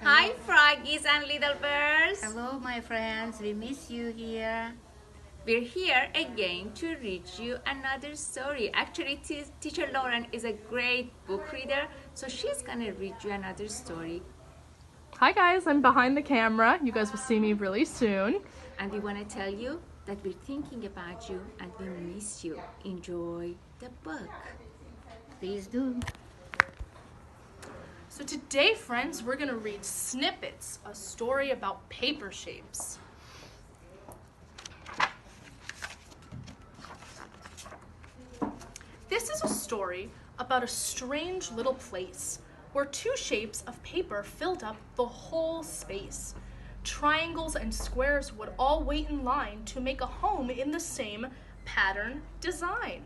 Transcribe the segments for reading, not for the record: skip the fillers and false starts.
Hi, Hello. froggies and little birds. Hello, my friends. We miss you here. We're here again to read you another story. Actually, teacher Lauren is a great book reader, so she's gonna read you another story. Hi guys, I'm behind the camera. You guys will see me really soon. And we wanna tell you that we're thinking about you and we miss you. Enjoy the book. Please do. So today, friends, we're gonna read Snippets, a story about paper shapes. This is a story about a strange little place where two shapes of paper filled up the whole space. Triangles and squares would all wait in line to make a home in the same pattern design.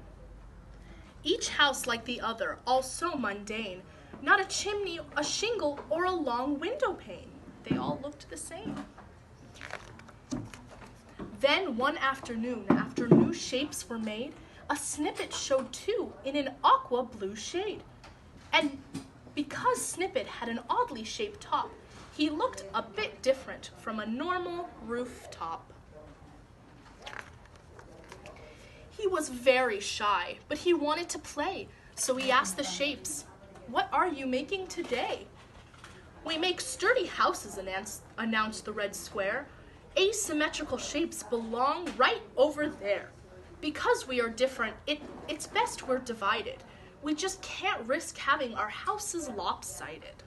Each house like the other, all so mundane. Not a chimney, a shingle, or a long window pane. They all looked the same. Then one afternoon, after new shapes were made, a snippet showed too in an aqua blue shade. And because Snippet had an oddly shaped top, he looked a bit different from a normal rooftop. He was very shy, but he wanted to play, so he asked the shapes, "What are you making today?" "We make sturdy houses," announced the red square. "Asymmetrical shapes belong right over there. Because we are different, it's best we're divided. We just can't risk having our houses lopsided."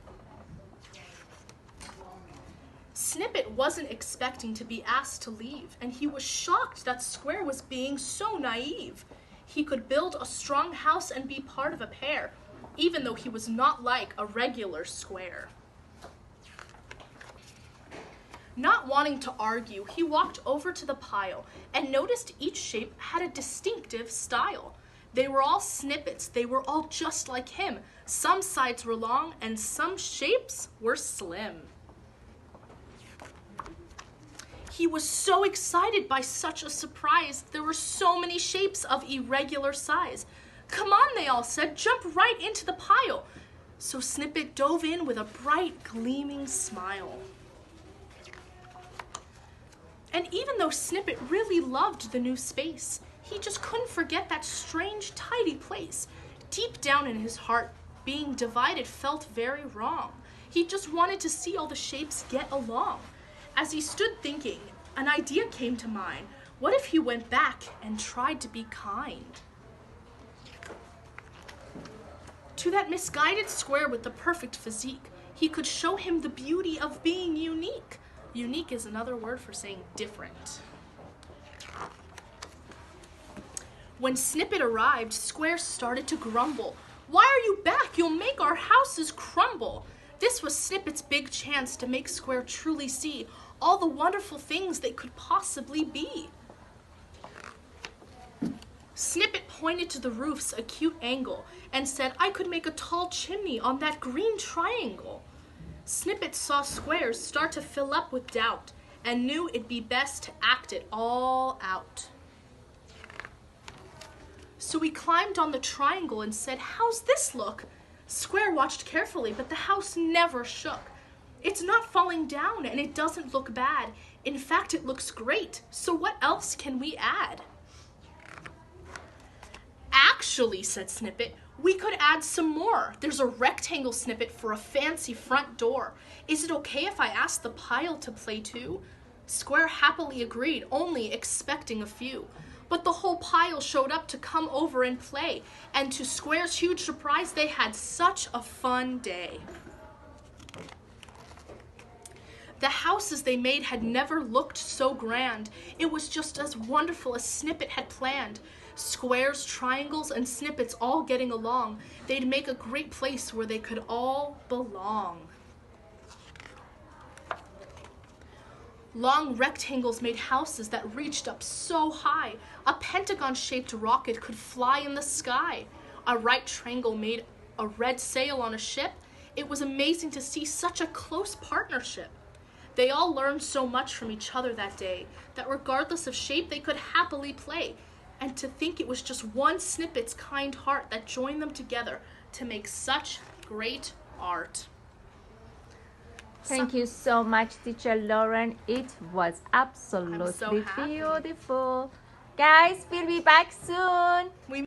Snippet wasn't expecting to be asked to leave, and he was shocked that Square was being so naive. He could build a strong house and be part of a pair, even though he was not like a regular square. Not wanting to argue, he walked over to the pile and noticed each shape had a distinctive style. They were all snippets. They were all just like him. Some sides were long and some shapes were slim. He was so excited by such a surprise. There were so many shapes of irregular size. "Come on," they all said, "jump right into the pile." So Snippet dove in with a bright, gleaming smile. And even though Snippet really loved the new space, he just couldn't forget that strange, tidy place. Deep down in his heart, being divided felt very wrong. He just wanted to see all the shapes get along. As he stood thinking, an idea came to mind. What if he went back and tried to be kind? To that misguided square with the perfect physique, he could show him the beauty of being unique. Unique is another word for saying different. When Snippet arrived, Square started to grumble. "Why are you back? You'll make our houses crumble." This was Snippet's big chance to make Square truly see all the wonderful things they could possibly be. Snippet pointed to the roof's acute angle and said, "I could make a tall chimney on that green triangle." Snippet saw Squares start to fill up with doubt and knew it'd be best to act it all out. So he climbed on the triangle and said, "How's this look?" Square watched carefully, but the house never shook. "It's not falling down and it doesn't look bad. In fact, it looks great. So what else can we add?" "Actually," said Snippet, "we could add some more. There's a rectangle snippet for a fancy front door. Is it okay if I ask the pile to play too?" Square happily agreed, only expecting a few. But the whole pile showed up to come over and play, and to Square's huge surprise, they had such a fun day. The houses they made had never looked so grand. It was just as wonderful as Snippet had planned. Squares, triangles, and snippets all getting along. They'd make a great place where they could all belong. Long rectangles made houses that reached up so high. A pentagon-shaped rocket could fly in the sky. A right triangle made a red sail on a ship. It was amazing to see such a close partnership. They all learned so much from each other that day that regardless of shape, they could happily play. And to think it was just one Snippet's kind heart that joined them together to make such great art. Thank you so much, Teacher Lauren. It was absolutely happy. beautiful. Guys, we'll be back soon. We